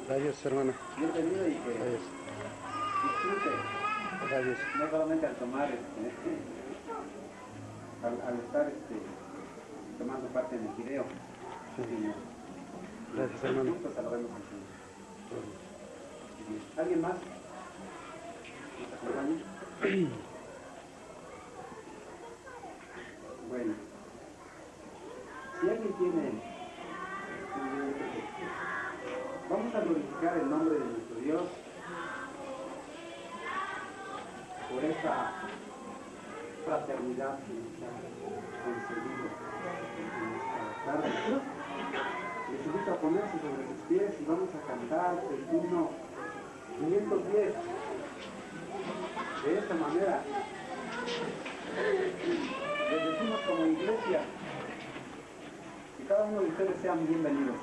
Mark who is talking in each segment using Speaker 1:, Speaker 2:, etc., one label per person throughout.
Speaker 1: Gracias, hermano.
Speaker 2: Bienvenido y que
Speaker 1: Gracias.
Speaker 2: disfrute,
Speaker 1: Gracias.
Speaker 2: no solamente al tomar, al estar tomando parte en el video, sino
Speaker 1: Gracias, hermano.
Speaker 2: juntos alabemos al Señor. Bien. ¿Alguien más? ¿Nos acompaña? Bueno, si alguien tiene, vamos a glorificar el nombre de nuestro Dios por esta fraternidad que nos ha concedido en esta tarde. Les invito a ponerse sobre sus pies y vamos a cantar el himno 510 de esta manera. Les decimos como iglesia que cada uno de ustedes sean bienvenidos.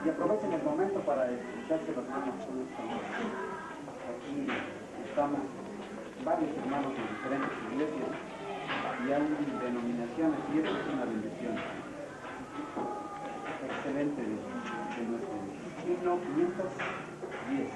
Speaker 2: Y aprovechen el momento para escucharse los manos con esta voz. Aquí estamos varios hermanos de diferentes iglesias y hay denominaciones y esto es una bendición excelente de nuestro himno 510.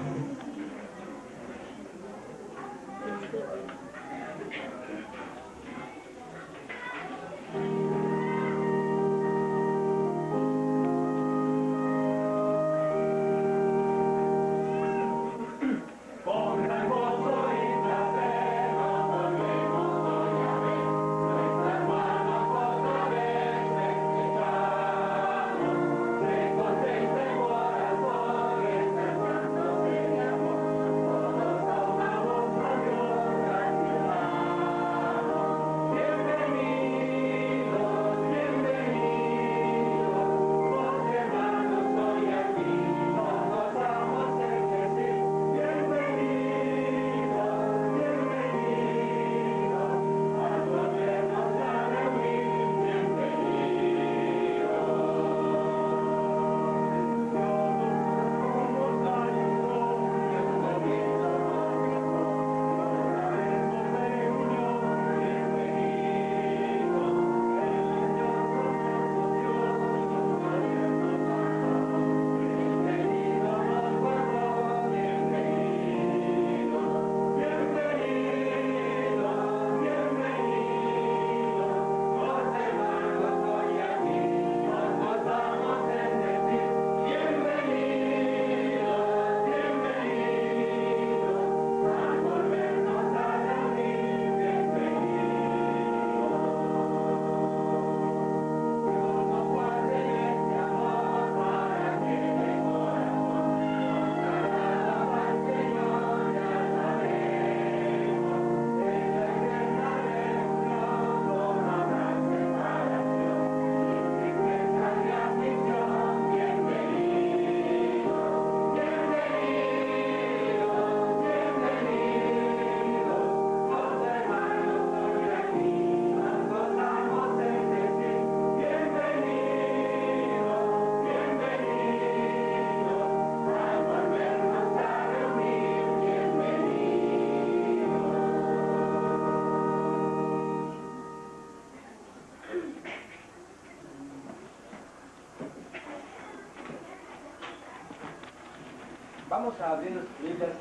Speaker 2: Vamos a abrir nuestras Biblias.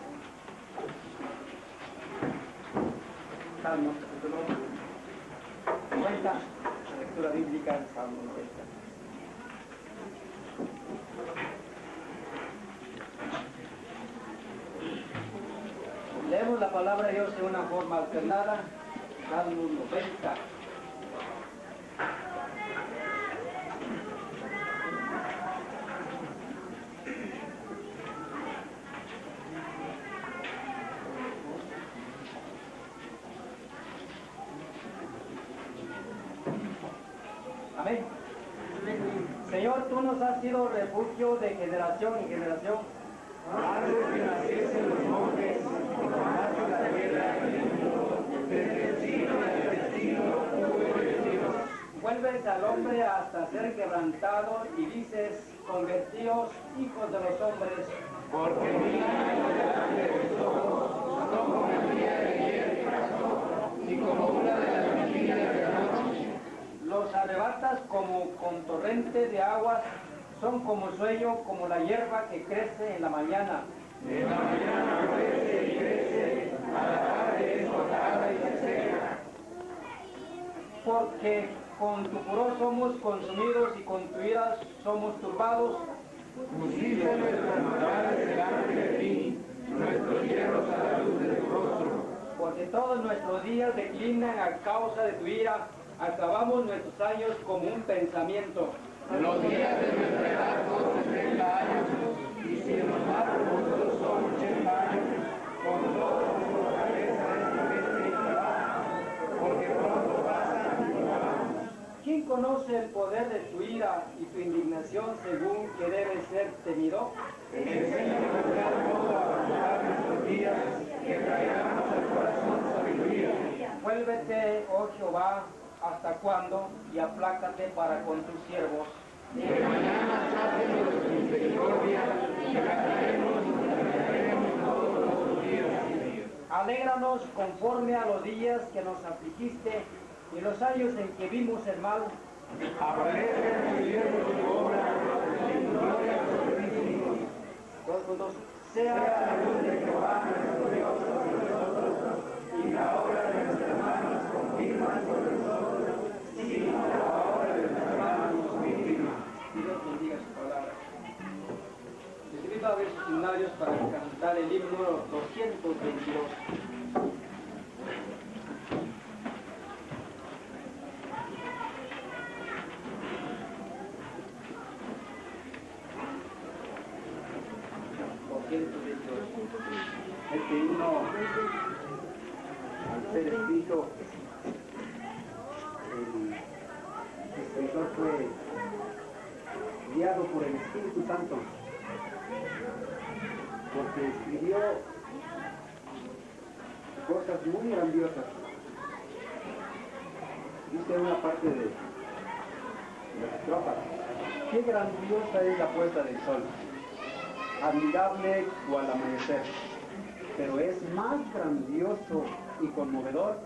Speaker 2: Salmos, capítulo 90, la lectura bíblica del Salmo 90. Leemos la palabra de Dios de una forma alternada, Salmo 90. Amén. Señor, tú nos has sido refugio de generación en generación.
Speaker 3: Antes que naciesen los montes, formaste la tierra y el mundo, desde el siglo y el destino tú eres Dios.
Speaker 2: Vuelves al hombre hasta ser quebrantado y dices, convertíos, hijos de los hombres.
Speaker 3: Porque mira delante de tus ojos, no como el día de ayer que pasó, ni como una de las vigilias de la noche.
Speaker 4: arrebatas como con torrente de aguas, son como sueño, como la hierba que crece en la mañana.
Speaker 3: En la mañana crece y crece, a la tarde es cortada y se seca.
Speaker 4: Porque con tu furor somos consumidos y con tu ira somos turbados.
Speaker 3: Pusiste nuestras maldades delante de ti, nuestros hierros a la luz de tu rostro.
Speaker 4: Porque todos nuestros días declinan a causa de tu ira, acabamos nuestros años como un pensamiento.
Speaker 3: Los días de nuestra edad son 70 años, y si en los más robustos son 80 años, con toda su fortaleza es y trabaja, porque pronto pasan y vamos.
Speaker 4: ¿Quién conoce el poder de tu ira y tu indignación según que debe ser temido?
Speaker 3: Enséñanos de tal modo a contar nuestros días, que traigamos al corazón sabiduría.
Speaker 4: Vuélvete, oh Jehová, ¿hasta cuándo? Y aplácate para con tus siervos.
Speaker 3: Que mañana sáquenos de tu misericordia, y cantaremos todos nuestros días.
Speaker 4: Alégranos conforme a los días que nos afligiste y los años en que vimos el mal.
Speaker 3: Aparezca en tu siervo tu obra, y tu gloria sobre tus hijos.
Speaker 4: Todos juntos.
Speaker 3: Sea la luz de Jehová nuestro Dios sobre nosotros, y la obra de nuestras manos confirma sobre nosotros, sí, la obra de nuestras manos confirma.
Speaker 4: Y Dios bendiga su palabra. Les invito a ver sus himnarios para cantar el himno número 222.
Speaker 2: Este himno, al ser escrito, el escritor fue guiado por el Espíritu Santo, porque escribió cosas muy grandiosas. Dice una parte de las estrofas: qué grandiosa es la puesta del sol, admirable cual amanecer, pero es más grandioso y conmovedor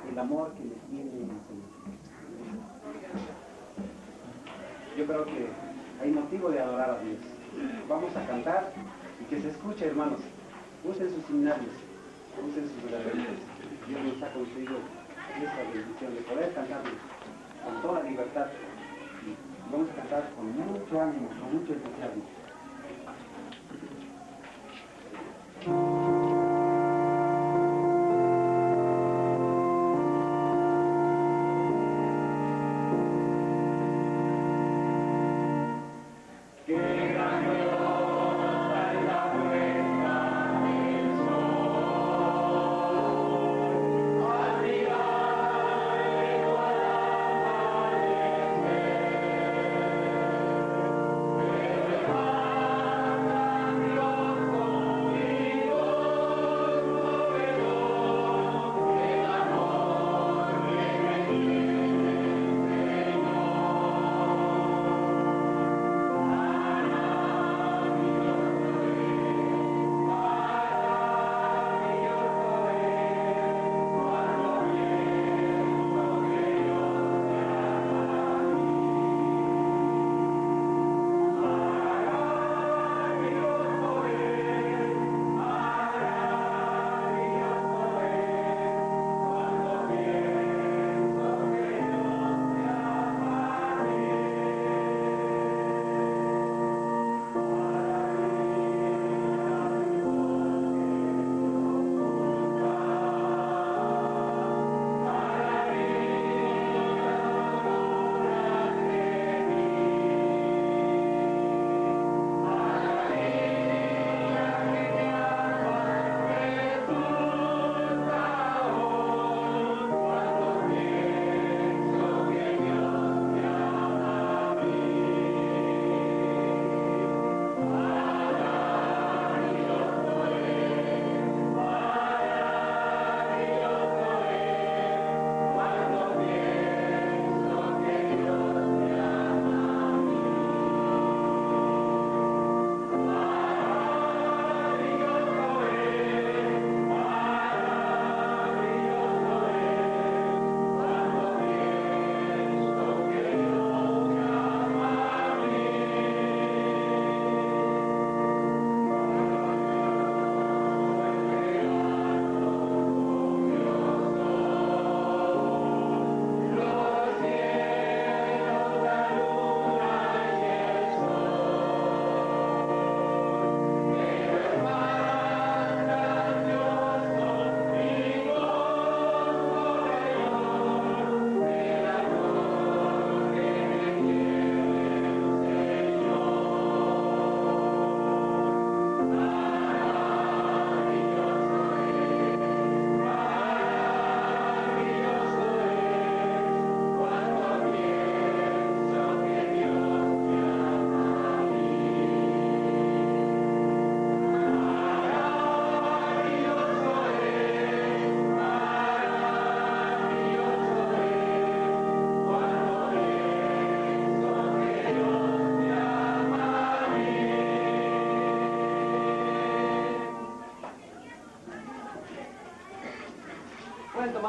Speaker 2: el amor que le tiene en el Señor. Yo creo que hay motivo de adorar a Dios. Vamos a cantar y que se escuche, hermanos. Usen sus himnarios, usen sus reverencias. Dios nos ha concedido esa bendición de poder cantar con toda libertad. Y vamos a cantar con mucho ánimo, con mucho entusiasmo.
Speaker 3: Jehová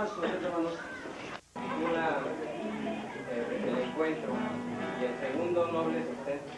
Speaker 4: más o menos, hermanos, el encuentro y el segundo noble sustento.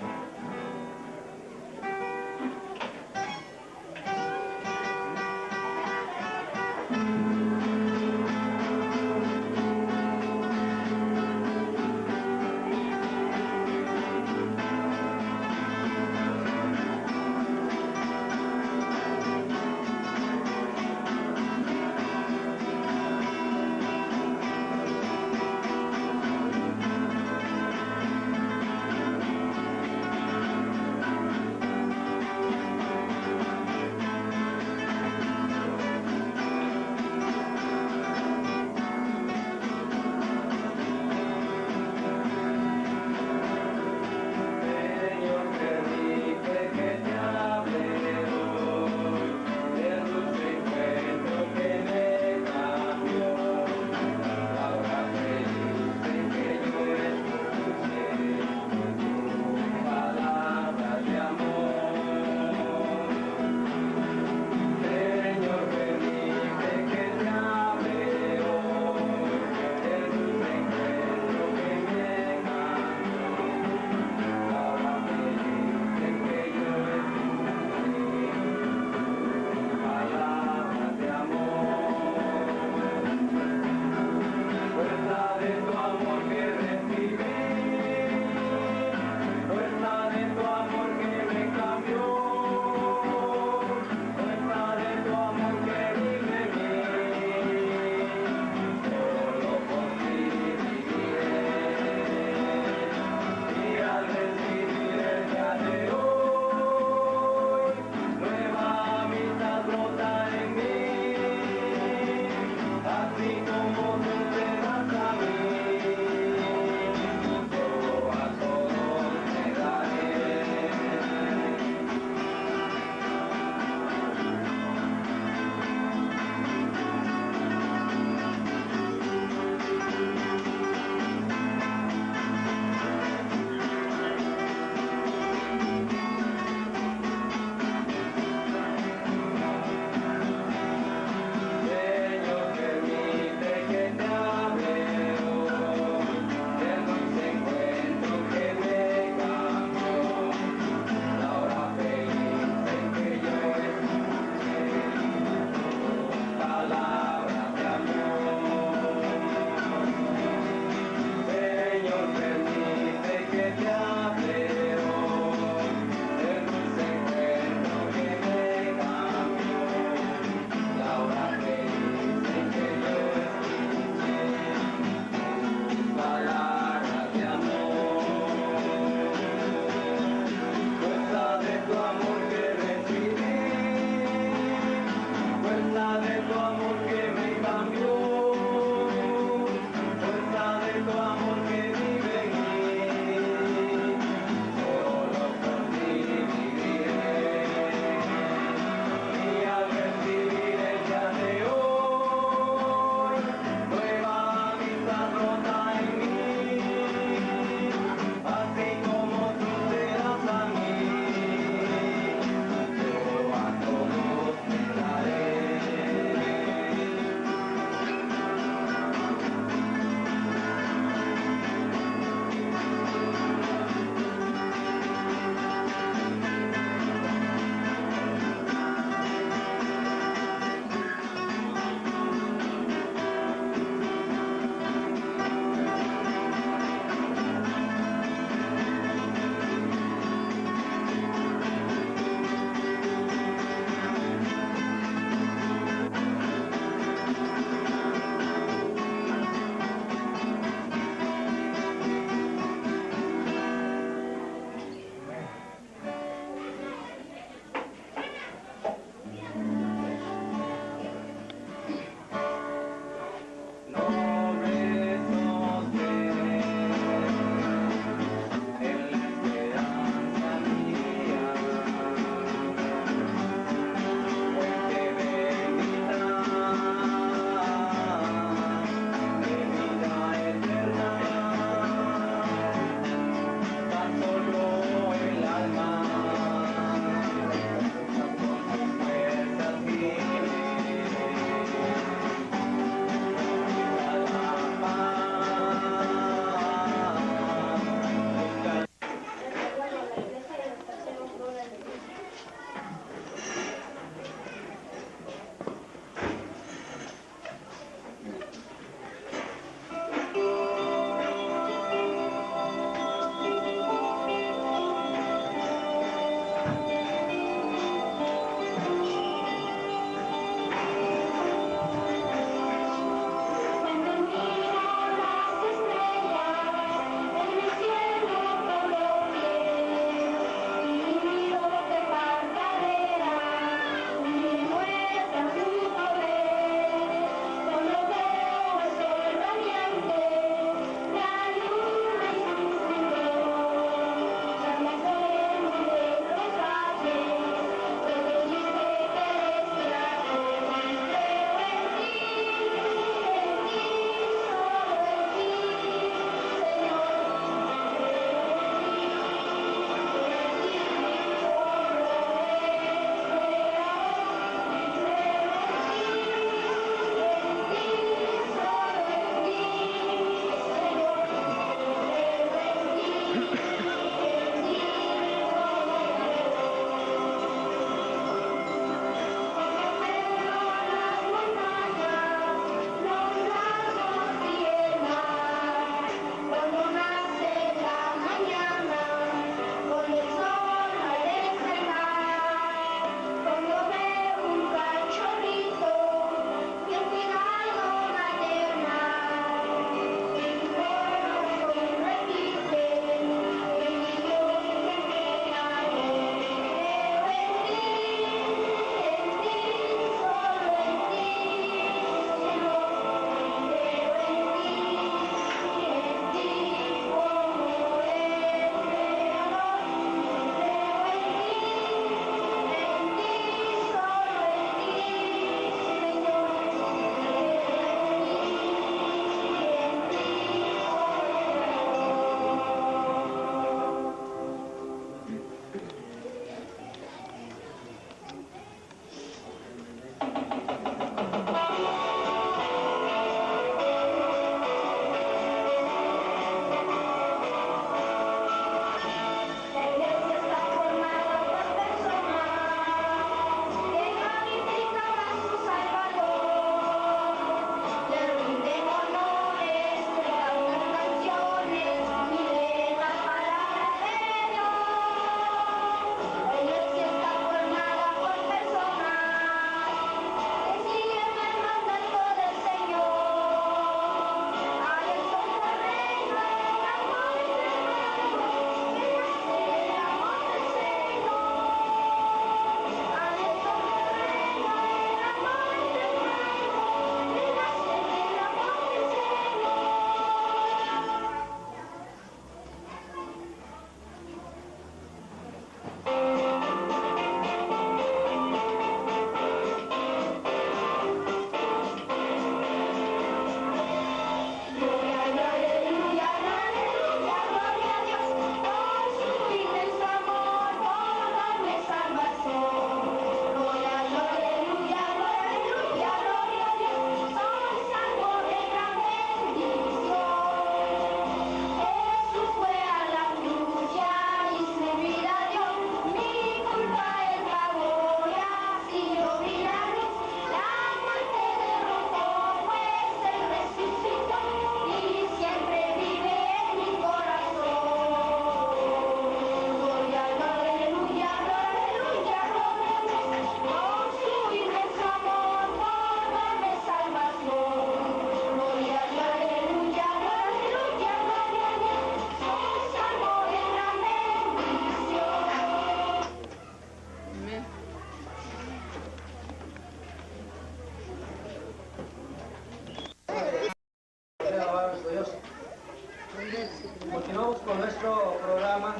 Speaker 4: Continuamos con nuestro programa.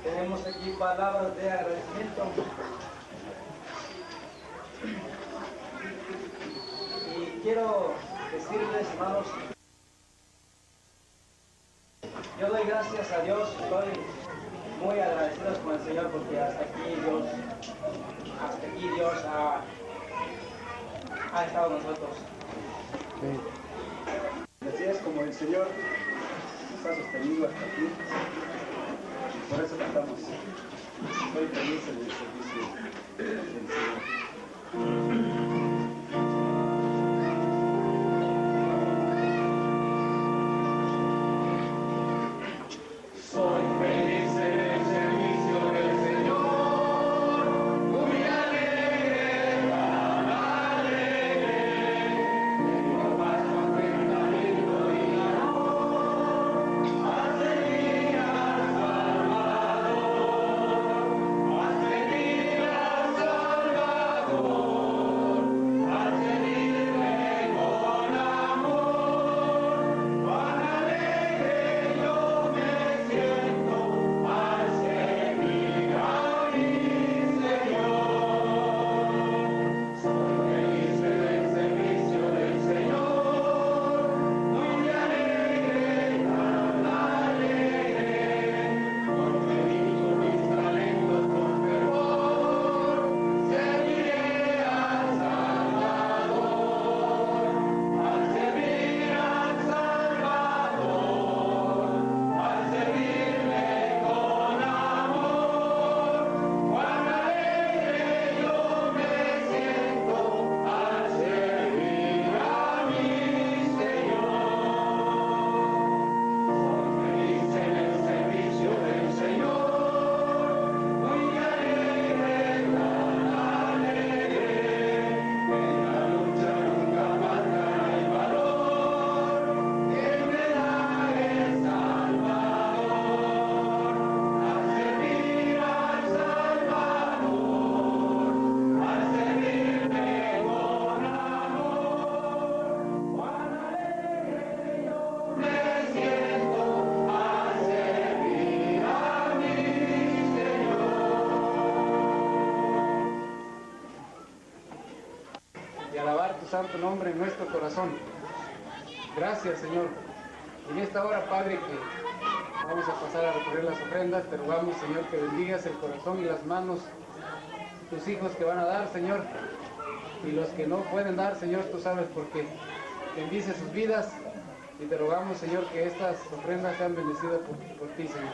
Speaker 4: Tenemos aquí palabras de agradecimiento. Y quiero decirles, hermanos, yo doy gracias a Dios, estoy muy agradecido con el Señor porque hasta aquí Dios ha estado con nosotros.
Speaker 2: Así es como el Señor nos ha sostenido hasta aquí. Por eso cantamos. Estoy feliz en el servicio del Señor.
Speaker 5: Santo nombre en nuestro corazón. Gracias, Señor. En esta hora, Padre, que vamos a pasar a recoger las ofrendas, te rogamos, Señor, que bendigas el corazón y las manos de tus hijos que van a dar, Señor, y los que no pueden dar, Señor, tú sabes por qué. Bendice sus vidas y te rogamos, Señor, que estas ofrendas sean bendecidas por ti, Señor.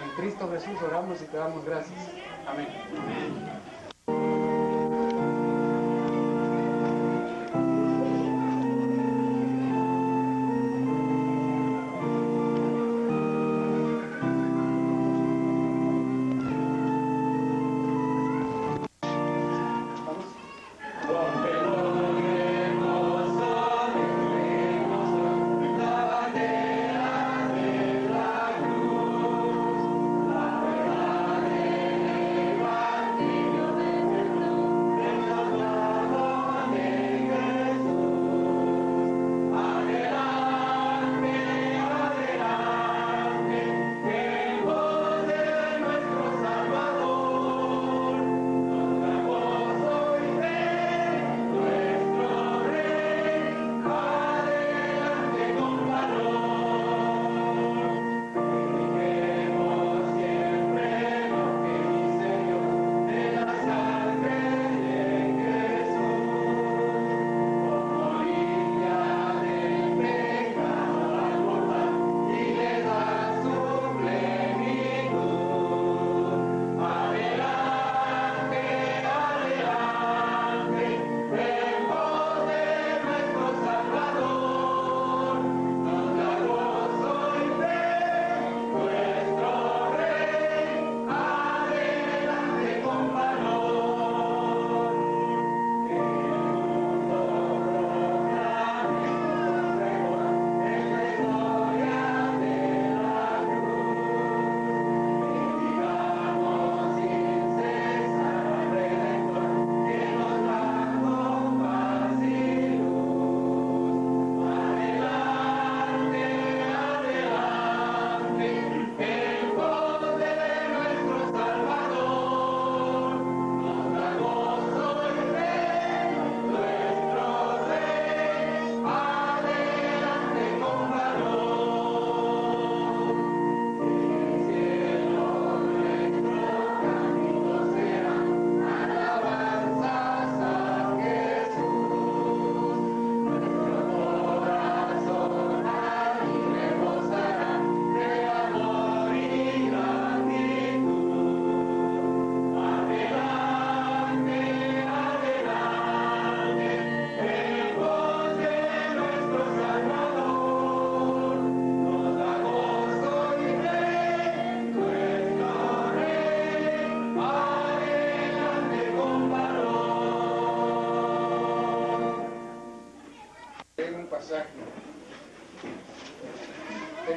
Speaker 5: En Cristo Jesús oramos y te damos gracias. Amén.
Speaker 3: Evangelio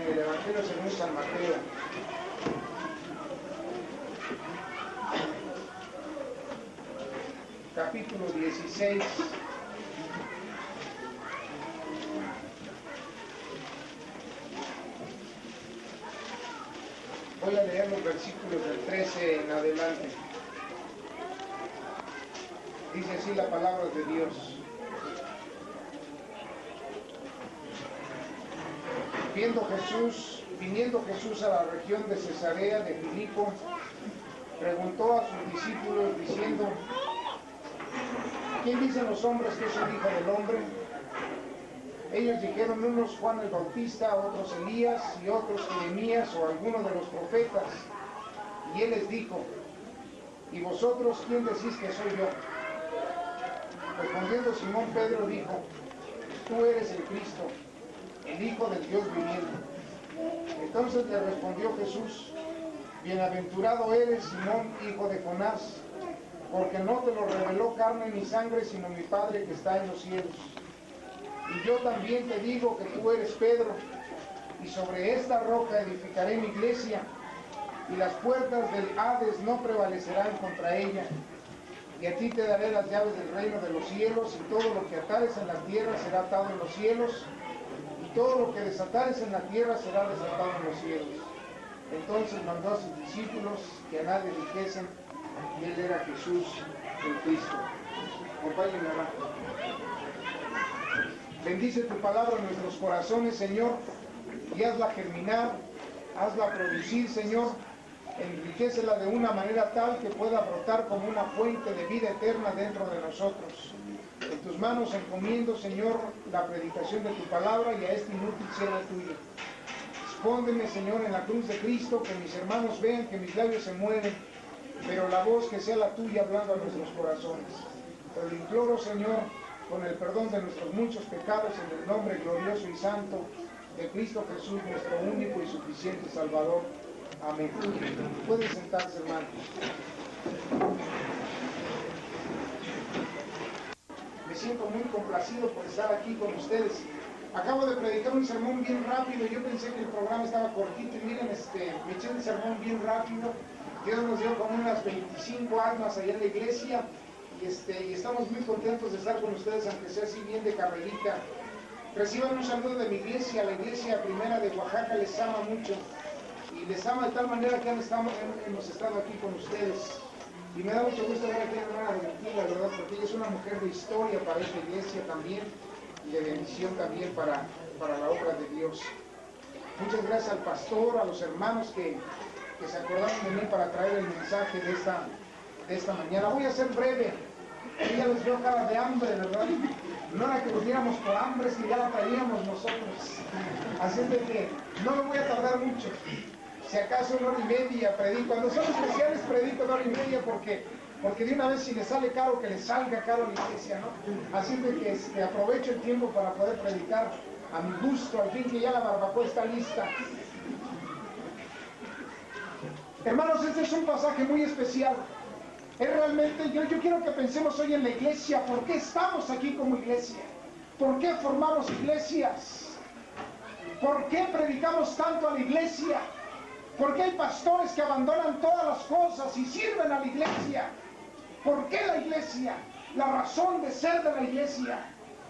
Speaker 3: en el Evangelio según San Mateo. Capítulo 16. Voy a leer los versículos del 13 en adelante. Dice así la palabra de Dios. Viniendo Jesús a la región de Cesarea de Filipo, preguntó a sus discípulos diciendo: ¿quién dicen los hombres que es el Hijo del Hombre? Ellos dijeron, unos Juan el Bautista, otros Elías y otros Jeremías o alguno de los profetas. Y él les dijo: ¿y vosotros quién decís que soy yo? Respondiendo Simón Pedro dijo: tú eres el Cristo, el Hijo del Dios viviente. Entonces le respondió Jesús: bienaventurado eres, Simón, hijo de Jonás, porque no te lo reveló carne ni sangre, sino mi Padre que está en los cielos. Y yo también te digo que tú eres Pedro, y sobre esta roca edificaré mi iglesia, y las puertas del Hades no prevalecerán contra ella. Y a ti te daré las llaves del reino de los cielos, y todo lo que atares en la tierra será atado en los cielos, y todo lo que desatares en la tierra será desatado en los cielos. Entonces mandó a sus discípulos que a nadie dijesen que él era Jesús el Cristo. Acompáñenme a orar. Bendice tu palabra en nuestros corazones, Señor, y hazla germinar, hazla producir, Señor. Enriquécela de una manera tal que pueda brotar como una fuente de vida eterna dentro de nosotros. En tus manos encomiendo, Señor, la predicación de tu palabra, y a este inútil siervo tuyo. Escóndeme, Señor, en la cruz de Cristo, que mis hermanos vean que mis labios se mueven, pero la voz que sea la tuya hablando a nuestros corazones. Te lo imploro, Señor, con el perdón de nuestros muchos pecados, en el nombre glorioso y santo de Cristo Jesús, nuestro único y suficiente Salvador. Amén. Pueden sentarse, hermanos. Me siento muy complacido por estar aquí con ustedes. Acabo de predicar un sermón bien rápido. Yo pensé que el programa estaba cortito y miren, me eché el sermón bien rápido. Dios nos dio como unas 25 almas allá en la iglesia y estamos muy contentos de estar con ustedes, aunque sea así bien de carrerita. Reciban un saludo de mi iglesia, la iglesia primera de Oaxaca les ama mucho. Y les ama de tal manera que hemos estado aquí con ustedes. Y me da mucho gusto ver aquí a la hermana Domitila, ¿verdad? Porque ella es una mujer de historia para esta iglesia también, y de bendición también para la obra de Dios. Muchas gracias al pastor, a los hermanos que se acordaron de mí para traer el mensaje de esta mañana. Voy a ser breve. Yo ya les veo cara de hambre, ¿verdad? No era que viniéramos por hambre, es que ya la traíamos nosotros. Así es de que no me voy a tardar mucho. Si acaso 1 hora y media predico. Cuando son especiales predico 1 hora y media porque de una vez, si le sale caro, que le salga caro a la iglesia, ¿no? Así de que aprovecho el tiempo para poder predicar a mi gusto, al fin que ya la barbacoa está lista. Hermanos, este es un pasaje muy especial. Es realmente, yo quiero que pensemos hoy en la iglesia. ¿Por qué estamos aquí como iglesia? ¿Por qué formamos iglesias? ¿Por qué predicamos tanto a la iglesia? ¿Por qué hay pastores que abandonan todas las cosas y sirven a la iglesia? ¿Por qué la iglesia? La razón de ser de la iglesia,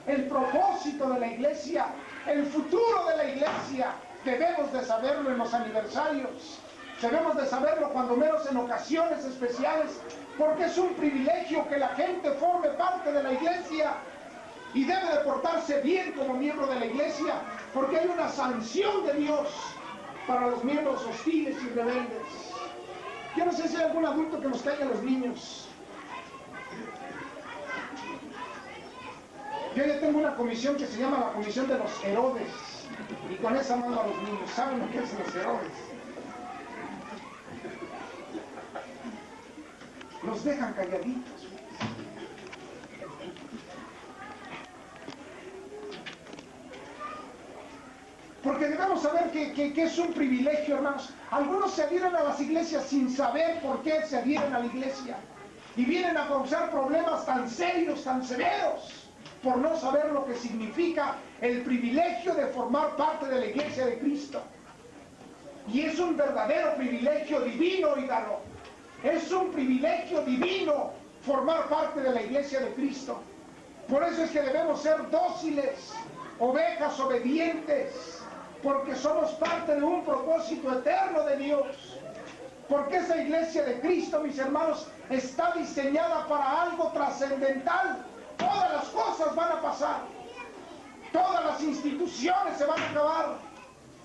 Speaker 3: el propósito de la iglesia, el futuro de la iglesia. Debemos de saberlo en los aniversarios. Debemos de saberlo cuando menos en ocasiones especiales, porque es un privilegio que la gente forme parte de la iglesia y debe de portarse bien como miembro de la iglesia, porque hay una sanción de Dios para los miembros hostiles y rebeldes. Yo no sé si hay algún adulto que nos caiga a los niños. Yo ya tengo una comisión que se llama la Comisión de los Herodes, y con esa mando a los niños. ¿Saben lo que es los Herodes? Los dejan calladitos. Porque debemos saber que es un privilegio, hermanos. Algunos se adhieren a las iglesias sin saber por qué se adhieren a la iglesia. Y vienen a causar problemas tan serios, tan severos, por no saber lo que significa el privilegio de formar parte de la iglesia de Cristo.
Speaker 6: Y es un verdadero privilegio divino, oígalo. Es un privilegio divino formar parte de la iglesia de Cristo. Por eso es que debemos ser dóciles, ovejas obedientes, porque somos parte de un propósito eterno de Dios. Porque esa iglesia de Cristo, mis hermanos, está diseñada para algo trascendental. Todas las cosas van a pasar. Todas las instituciones se van a acabar.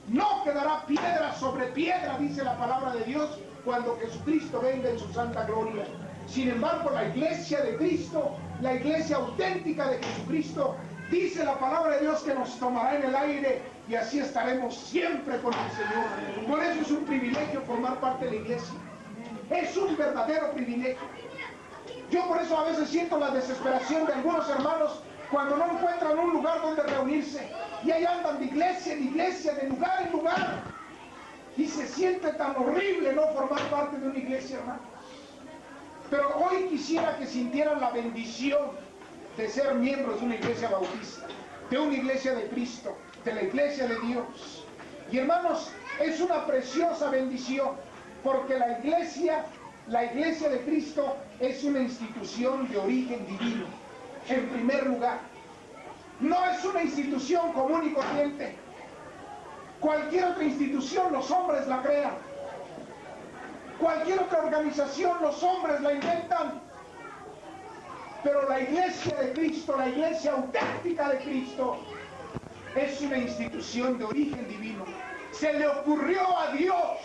Speaker 6: No quedará piedra sobre piedra, dice la palabra de Dios, cuando Jesucristo venga en su santa gloria. Sin embargo, la iglesia de Cristo, la iglesia auténtica de Jesucristo, dice la palabra de Dios que nos tomará en el aire y así estaremos siempre con el Señor. Por eso es un privilegio formar parte de la iglesia. Es un verdadero privilegio. Yo por eso a veces siento la desesperación de algunos hermanos cuando no encuentran un lugar donde reunirse. Y ahí andan de iglesia en iglesia, de lugar en lugar. Y se siente tan horrible no formar parte de una iglesia, hermanos. Pero hoy quisiera que sintieran la bendición de ser miembros de una iglesia bautista, de una iglesia de Cristo, de la iglesia de Dios. Y hermanos, es una preciosa bendición, porque la iglesia de Cristo es una institución de origen divino, en primer lugar. No es una institución común y corriente. Cualquier otra institución los hombres la crean. Cualquier otra organización los hombres la inventan. Pero la iglesia de Cristo, la iglesia auténtica de Cristo, es una institución de origen divino. Se le ocurrió a Dios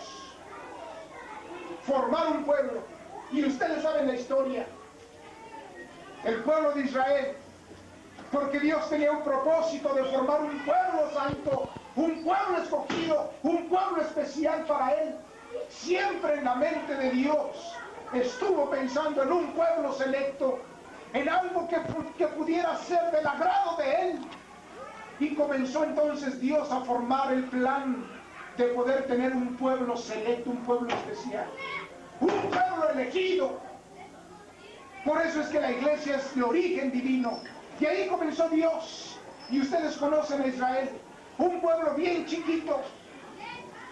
Speaker 6: formar un pueblo. Y ustedes saben la historia. El pueblo de Israel, porque Dios tenía un propósito de formar un pueblo santo, un pueblo escogido, un pueblo especial para Él. Siempre en la mente de Dios estuvo pensando en un pueblo selecto, en algo que pudiera ser del agrado de Él. Y comenzó entonces Dios a formar el plan de poder tener un pueblo selecto, un pueblo especial, un pueblo elegido. Por eso es que la iglesia es de origen divino. Y ahí comenzó Dios. Y ustedes conocen a Israel, un pueblo bien chiquito,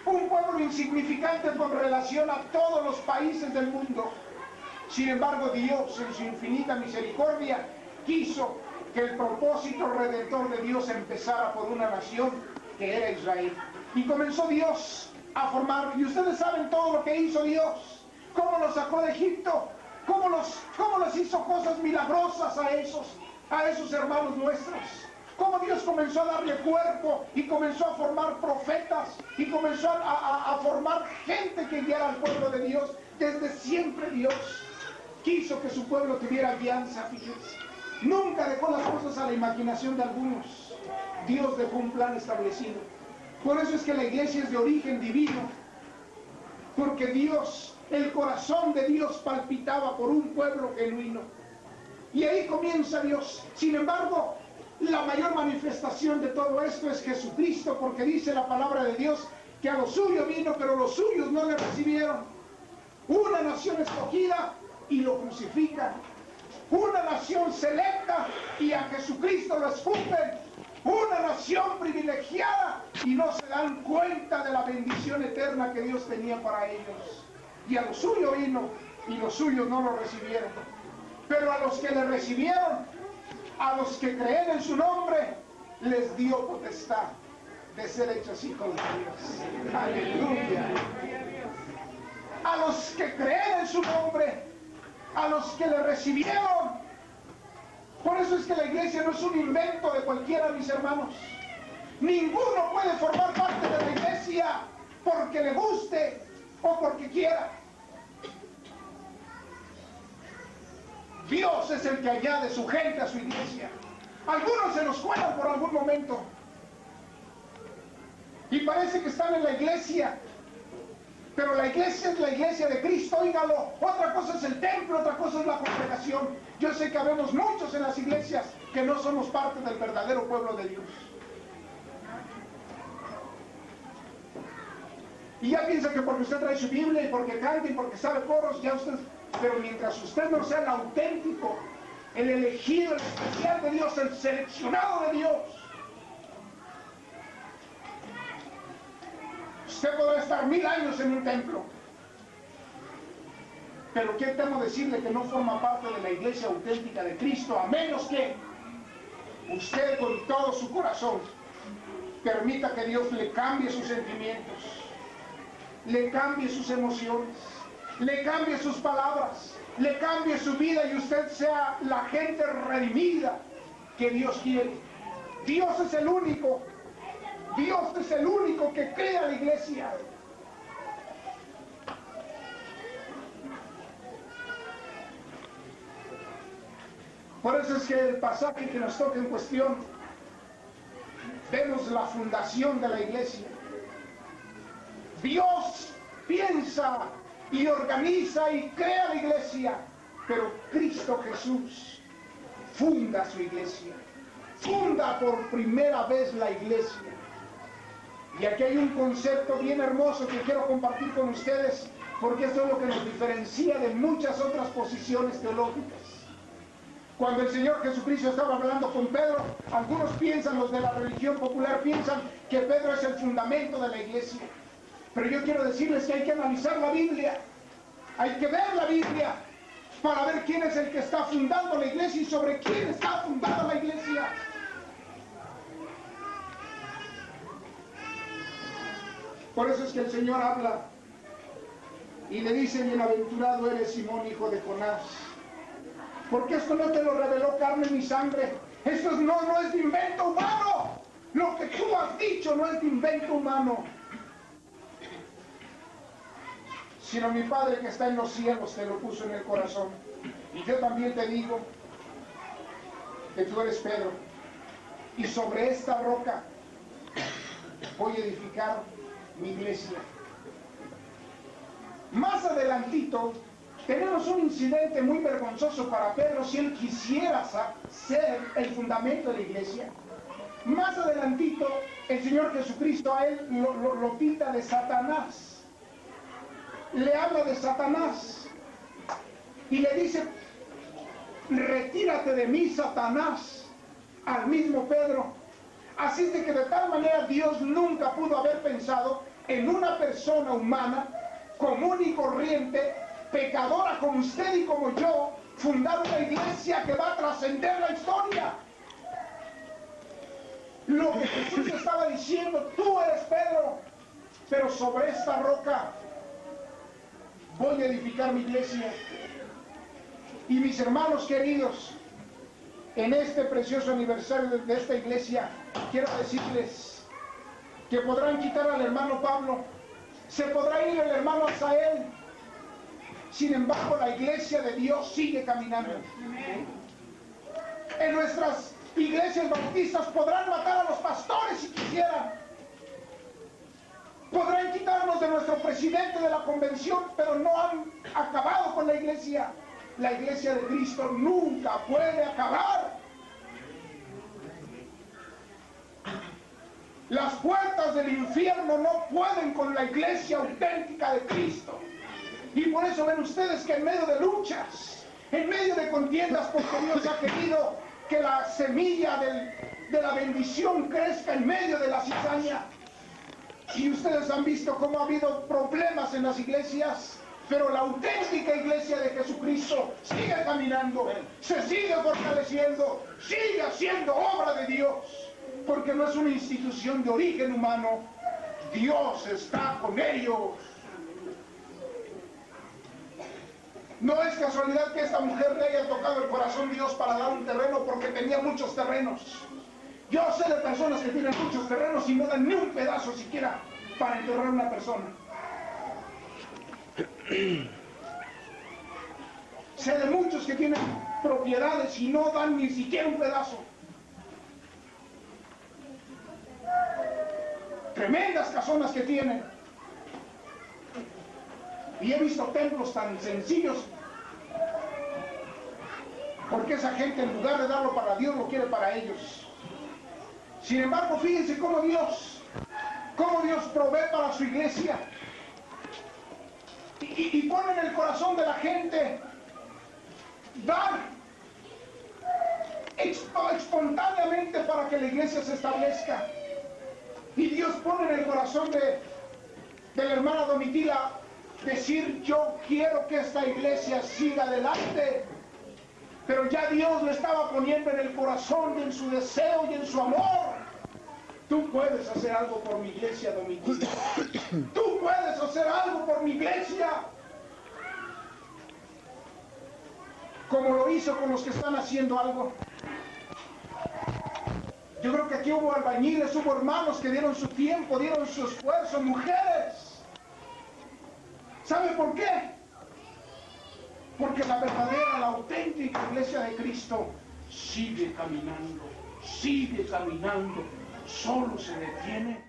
Speaker 6: un pueblo insignificante con relación a todos los países del mundo. Sin embargo, Dios, en su infinita misericordia, quiso que el propósito redentor de Dios empezara por una nación que era Israel. Y comenzó Dios a formar, y ustedes saben todo lo que hizo Dios, cómo los sacó de Egipto, cómo les hizo cosas milagrosas a esos hermanos nuestros. Cómo Dios comenzó a darle cuerpo y comenzó a formar profetas y comenzó a formar gente que guiara al pueblo de Dios. Desde siempre Dios quiso que su pueblo tuviera alianza, fíjense. Nunca dejó las cosas a la imaginación de algunos. Dios dejó un plan establecido. Por eso es que la iglesia es de origen divino, porque Dios, el corazón de Dios palpitaba por un pueblo genuino. Y ahí comienza Dios. Sin embargo, la mayor manifestación de todo esto es Jesucristo, porque dice la palabra de Dios que a los suyos vino, pero los suyos no le recibieron. Una nación escogida y lo crucifican. Una nación selecta y a Jesucristo lo escupen. Una nación privilegiada y no se dan cuenta de la bendición eterna que Dios tenía para ellos. Y a los suyos vino y los suyos no lo recibieron. Pero a los que le recibieron, a los que creen en su nombre, les dio potestad de ser hechos hijos de Dios. Aleluya. A los que creen en su nombre, a los que le recibieron. Por eso es que la iglesia no es un invento de cualquiera, mis hermanos. Ninguno puede formar parte de la iglesia porque le guste o porque quiera. Dios es el que añade su gente a su iglesia. Algunos se nos cuelan por algún momento y parece que están en la iglesia, pero la iglesia es la iglesia de Cristo, óigalo. Otra cosa es el templo, otra cosa es la congregación. Yo sé que habemos muchos en las iglesias que no somos parte del verdadero pueblo de Dios. Y ya piensa que porque usted trae su Biblia y porque canta y porque sabe coros, ya usted... Pero mientras usted no sea el auténtico, el elegido, el especial de Dios, el seleccionado de Dios, Usted podrá estar 1000 años en un templo, pero ¿qué temo decirle que no forma parte de la iglesia auténtica de Cristo? A menos que usted con todo su corazón permita que Dios le cambie sus sentimientos, le cambie sus emociones, le cambie sus palabras, le cambie su vida y usted sea la gente redimida que Dios quiere. Dios es el único que crea la iglesia. Por eso es que el pasaje que nos toca en cuestión, vemos la fundación de la iglesia. Dios piensa y organiza y crea la iglesia, pero Cristo Jesús funda su iglesia, funda por primera vez la iglesia. Y aquí hay un concepto bien hermoso que quiero compartir con ustedes, porque esto es lo que nos diferencia de muchas otras posiciones teológicas. Cuando el Señor Jesucristo estaba hablando con Pedro, algunos piensan, los de la religión popular piensan que Pedro es el fundamento de la iglesia. Pero yo quiero decirles que hay que analizar la Biblia, hay que ver la Biblia para ver quién es el que está fundando la iglesia y sobre quién está fundada la iglesia. Por eso es que el Señor habla y le dice: bienaventurado eres, Simón, hijo de Jonás, porque esto no te lo reveló carne ni sangre, esto no es de invento humano, lo que tú has dicho no es de invento humano, sino mi Padre que está en los cielos te lo puso en el corazón. Y yo también te digo que tú eres Pedro, y sobre esta roca voy a edificar mi iglesia. Más adelantito tenemos un incidente muy vergonzoso para Pedro si él quisiera ser el fundamento de la iglesia. Más adelantito el Señor Jesucristo a él lo pinta de Satanás. Le habla de Satanás y le dice: retírate de mí, Satanás, al mismo Pedro. Así es de que de tal manera Dios nunca pudo haber pensado en una persona humana común y corriente, pecadora como usted y como yo, fundar una iglesia que va a trascender la historia. Lo que Jesús estaba diciendo: tú eres Pedro, pero sobre esta roca voy a edificar mi iglesia. Y mis hermanos queridos, en este precioso aniversario de esta iglesia, quiero decirles que podrán quitar al hermano Pablo, se podrá ir el hermano Asael, sin embargo la iglesia de Dios sigue caminando. En nuestras iglesias bautistas podrán matar a los pastores si quisieran, podrán quitarnos de nuestro presidente de la convención, pero no han acabado con la iglesia. La iglesia de Cristo nunca puede acabar. Las puertas del infierno no pueden con la iglesia auténtica de Cristo. Y por eso ven ustedes que en medio de luchas, en medio de contiendas, porque Dios ha querido que la semilla de la bendición crezca en medio de la cizaña. Y ustedes han visto cómo ha habido problemas en las iglesias, pero la auténtica iglesia de Jesucristo sigue caminando, se sigue fortaleciendo, sigue haciendo obra de Dios, porque no es una institución de origen humano. Dios está con ellos. No es casualidad que esta mujer le haya tocado el corazón Dios para dar un terreno, porque tenía muchos terrenos. Yo sé de personas que tienen muchos terrenos y no dan ni un pedazo siquiera para enterrar a una persona. Sé de muchos que tienen propiedades y no dan ni siquiera un pedazo. Tremendas casonas que tienen. Y he visto templos tan sencillos, porque esa gente, en lugar de darlo para Dios, lo quiere para ellos. Sin embargo, fíjense cómo Dios provee para su iglesia y pone en el corazón de la gente dar espontáneamente para que la iglesia se establezca. Y Dios pone en el corazón hermana Domitila decir: yo quiero que esta iglesia siga adelante, pero ya Dios lo estaba poniendo en el corazón y en su deseo y en su amor. Tú puedes hacer algo por mi iglesia, Domitila. Tú puedes hacer algo por mi iglesia, como lo hizo con los que están haciendo algo. Yo creo que aquí hubo albañiles, hubo hermanos que dieron su tiempo, dieron su esfuerzo, mujeres. ¿Sabe por qué? Porque la verdadera, la auténtica iglesia de Cristo sigue caminando, solo se detiene